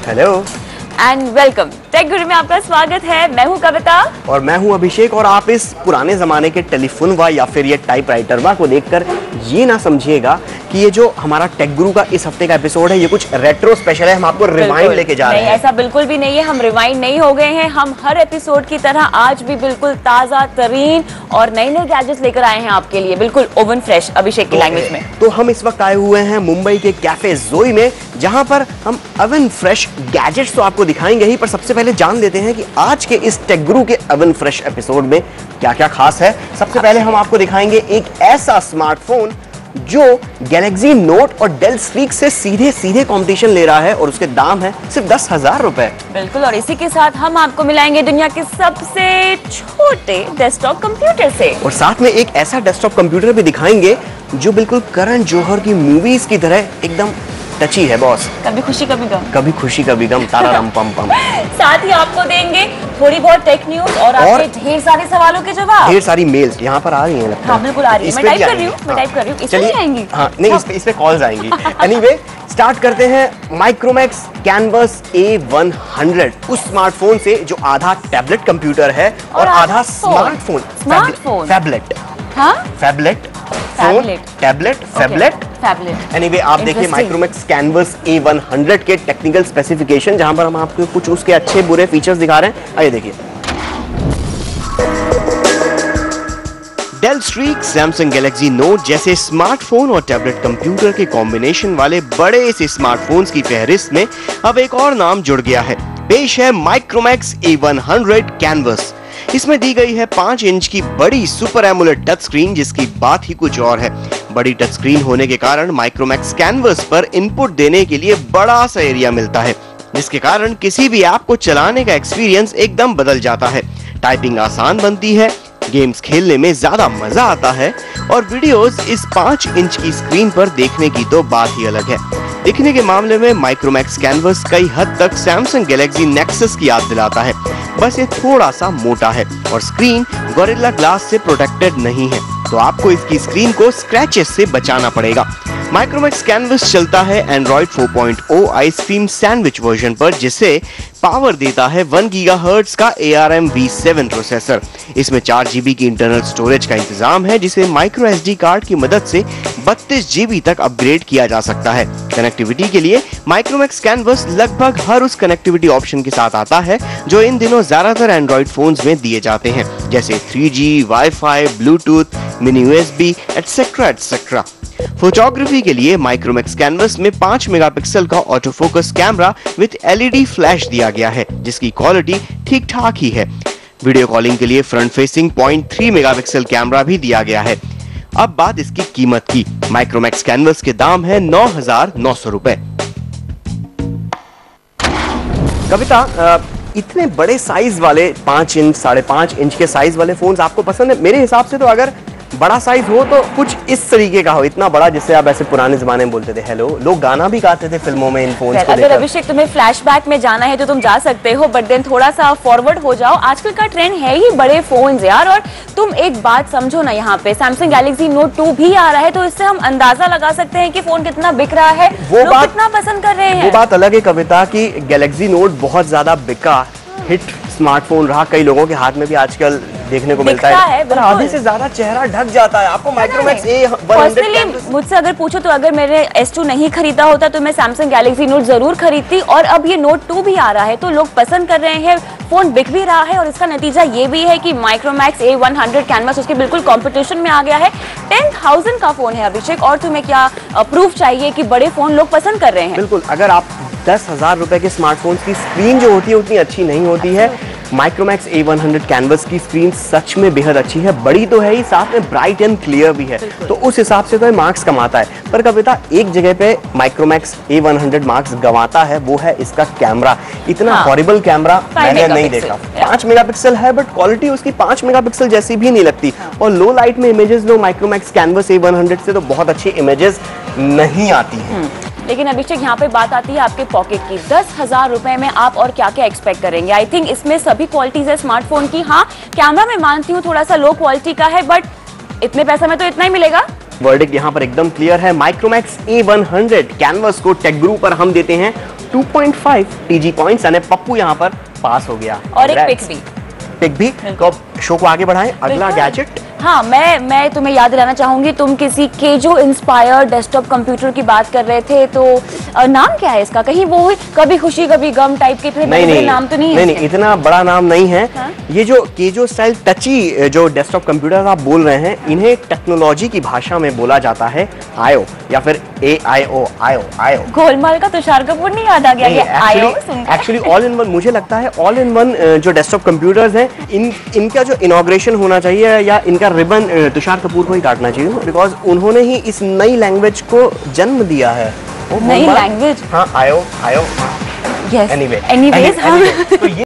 Hello and welcome. Take गुरु में आपका स्वागत है। मैं हूं कविता और मैं हूं अभिषेक। और आप इस पुराने जमाने के टेलीफोन वा या फिर ये टाइपराइटर वा को देखकर ये ना समझिएगा कि ये जो हमारा टेक गुरु का इस हफ्ते का एपिसोड है ये कुछ रेट्रो स्पेशल है। हम आपको रिवाइंड लेके जा रहे हैं। ऐसा बिल्कुल भी नहीं है, हम रिवाइंड नहीं हो गए हैं। हम हर एपिसोड की तरह आज भी बिल्कुल ताजा तरीन और नए नए गैजेट्स लेकर आए हैं आपके लिए, बिल्कुल ओवन फ्रेश अभिषेक की लैंग्वेज में। तो हम इस वक्त आए हुए हैं मुंबई के कैफे जोई में, जहां पर हम ओवन फ्रेश गैजेट्स तो आपको दिखाएंगे ही, पर सबसे पहले जान लेते हैं कि आज के इस टेक गुरु के ओवन फ्रेश एपिसोड में क्या क्या खास है। सबसे पहले हम आपको दिखाएंगे एक ऐसा स्मार्टफोन जो गैलेक्सी नोट और डेल स्ट्रीक से सीधे सीधे कंपटीशन ले रहा है और उसके दाम है सिर्फ 10,000 रुपए। बिल्कुल, और इसी के साथ हम आपको मिलाएंगे दुनिया के सबसे छोटे डेस्कटॉप कंप्यूटर से, और साथ में एक ऐसा डेस्कटॉप कंप्यूटर भी दिखाएंगे जो बिल्कुल करण जौहर की मूवीज की तरह एकदम टची है बॉस। कभी खुशी कभी गम, कभी खुशी कभी गम, तारा रम पम पम। साथ ही आपको देंगे थोड़ी बहुत टेक न्यूज और आपके ढेर सारे सवालों के जवाब। ढेर सारी मेल्स यहाँ पर आ रही हैं लगता है। हाँ बिल्कुल आ रही है। मैं टाइप कर रही हूँ, इस पे आएंगी। हाँ नहीं, इस पे कॉल्स आएंगी। एनीवे स्टार्ट करते हैं माइक्रोमैक्स कैनवस A100, उस स्मार्टफोन से जो आधा टैबलेट कंप्यूटर है और आधा स्मार्टफोन। फैबलेट, हाँ फैबलेट, टैबलेट। एनीवे आप देखिए माइक्रोमैक्स कैनवस A100 के टेक्निकल स्पेसिफिकेशन, जहां पर हम आपको कुछ उसके अच्छे बुरे फीचर्स दिखा रहे हैं। आइए देखिए। Dell Streak, Samsung Galaxy Note जैसे स्मार्टफोन और टैबलेट कंप्यूटर के कॉम्बिनेशन वाले बड़े से स्मार्टफोन्स की फहरिस्त में अब एक और नाम जुड़ गया है। पेश है माइक्रोमैक्स A100 कैनवस। इसमें दी गई है 5 इंच की बड़ी सुपर एमोलेड टच स्क्रीन, जिसकी बात ही कुछ और है। बड़ी टच स्क्रीन होने के कारण माइक्रोमैक्स कैनवस पर इनपुट देने के लिए बड़ा सा एरिया मिलता है, जिसके कारण किसी भी ऐप को चलाने का एक्सपीरियंस एकदम बदल जाता है। टाइपिंग आसान बनती है, गेम्स खेलने में ज्यादा मजा आता है और वीडियोस इस 5 इंच की स्क्रीन पर देखने की तो बात ही अलग है। दिखने के मामले में माइक्रोमैक्स कैनवस कई हद तक सैमसंग गैलेक्सी नेक्सस की याद दिलाता है, बस ये थोड़ा सा मोटा है और स्क्रीन गोरिल्ला ग्लास से प्रोटेक्टेड नहीं है, तो आपको इसकी स्क्रीन को स्क्रैचेस से बचाना पड़ेगा। माइक्रोमैक्स कैनवस चलता है एंड्रॉइड 4.0 आइसक्रीम सैंडविच वर्जन पर, जिसे पावर देता है 1 गीगाहर्ट्ज का ARM V7 प्रोसेसर। इसमें 4 GB की इंटरनल स्टोरेज का इंतजाम है, जिसे माइक्रो SD कार्ड की मदद से 32 GB तक अपग्रेड किया जा सकता है। कनेक्टिविटी के लिए माइक्रोमैक्स कैनवस लगभग हर उस कनेक्टिविटी ऑप्शन के साथ आता है जो इन दिनों ज्यादातर एंड्रॉइड फोन्स में दिए जाते हैं, जैसे 3G, wifi, Bluetooth, mini USB etcetera. Photography के लिए माइक्रोमैक्स कैनवस में 5 मेगापिक्सल का auto focus camera with LED flash दिया गया है, जिसकी क्वालिटी ठीक ठाक ही है। वीडियो कॉलिंग के लिए फ्रंट फेसिंग 0.3 मेगापिक्सल कैमरा भी दिया गया है। अब बात इसकी कीमत की। माइक्रोमैक्स कैनवस के दाम है 9,900 रुपए। कविता, इतने बड़े साइज वाले 5 इंच 5.5 इंच के साइज वाले फोन्स आपको पसंद है? मेरे हिसाब से तो अगर बड़ा साइज हो तो कुछ इस तरीके का हो, इतना बड़ा जिससे आप ऐसे पुराने जमाने में बोलते थे हेलो, लोग गाना भी गाते थे फिल्मों में इन फोन्स को लेकर। अगर अभिषेक तुम्हें फ्लैशबैक में जाना है तो तुम जा सकते हो, बट देन थोड़ा सा फॉरवर्ड हो जाओ। आजकल का ट्रेंड है ही बड़े फोन्स यार, और तुम एक बात समझो ना, यहाँ पे सैमसंग गैलेक्सी नोट 2 भी आ रहा है, तो इससे हम अंदाजा लगा सकते हैं कि फोन कितना बिक रहा है, लोग कितना पसंद कर रहे हैं। वो बात अलग है कविता की गैलेक्सी नोट बहुत ज्यादा बिका, हिट स्मार्टफोन रहा, कई लोगों के हाथ में भी आजकल देखने को मिलता है, पर आधे से ज्यादा चेहरा ढक जाता है। आपको माइक्रोमैक्स A100 मुझसे अगर पूछो तो अगर मैंने S2 नहीं खरीदा होता तो मैं सैमसंग गैलेक्सी नोट जरूर खरीदती, और अब ये नोट 2 भी आ रहा है तो लोग पसंद कर रहे हैं, फोन बिक भी रहा है, और इसका नतीजा ये भी है कि माइक्रोमैक्स A100 कैनवस उसके बिल्कुल कंपटीशन में आ गया है। 10,000 का फोन है अभिषेक, और तुम्हें क्या प्रूफ चाहिए कि बड़े फोन लोग पसंद कर रहे हैं? बिल्कुल, अगर आप 10,000 रुपए के स्मार्टफोन की स्क्रीन जो होती है उतनी अच्छी नहीं होती है, माइक्रोमैक्स A100 कैनवस की स्क्रीन सच में बेहद अच्छी है। बड़ी तो है ही, साथ में ब्राइट एंड क्लियर भी है, तो उस हिसाब से तो ये मार्क्स कमाता है। पर कविता, एक जगह पे माइक्रोमैक्स A100 मार्क्स गंवाता है, वो है इसका कैमरा। इतना हॉरिबल कैमरा मैंने नहीं देखा। 5 मेगापिक्सल है, बट क्वालिटी उसकी 5 मेगापिक्सल जैसी भी नहीं लगती, और लो लाइट में इमेजेस लो माइक्रोमैक्स कैनवस A100 से तो बहुत अच्छी इमेजेस नहीं आती हैं। लेकिन अभिषेक यहाँ पे बात आती है आपके पॉकेट की। 10,000 रुपए में आप और क्या क्या एक्सपेक्ट करेंगे? आई थिंक इसमें सभी क्वालिटीज है स्मार्टफोन की। हाँ, कैमरा मैं मानती हूँ थोड़ा सा लो क्वालिटी का है, बट इतने पैसे में तो इतना ही मिलेगा। वर्डिक्ट यहाँ पर एकदम क्लियर है। माइक्रोमैक्स A100 कैनवस को टेक गुरु पर हम देते हैं 2.5 TG पॉइंट्स यानी पप्पू यहाँ पर पास हो गया। और एक पिक भी। तो अब शो को आगे बढ़ाएं, अगला गैजेट। हाँ, मैं तुम्हें याद दिलाना चाहूंगी, तुम किसी केजो इंस्पायर्ड डेस्कटॉप कंप्यूटर की बात कर रहे थे, तो नाम क्या है इसका? कहीं वो कभी खुशी कभी गम टाइप के थे? नहीं, नाम तो नहीं है। नहीं, इतना बड़ा नाम नहीं है। हाँ? ये जो केजो स्टाइल टची जो डेस्कटॉप कंप्यूटर आप बोल रहे हैं, इन्हें टेक्नोलॉजी की भाषा में बोला जाता है आयो या फिर AIO। आयो गोलमाल का तुषार कपूर नहीं याद आ गया? एक्चुअली ऑल इन वन, मुझे लगता है ऑल इन वन जो डेस्कटॉप कंप्यूटर्स हैं, इनका जो इनॉग्रेशन होना चाहिए या इनका रिबन तुषार कपूर को ही काटना चाहिए, बिकॉज उन्होंने ही इस नई लैंग्वेज को जन्म दिया है। नई लैंग्वेज? हाँ, आयो। यस, एनीवेज, हाँ। तो ये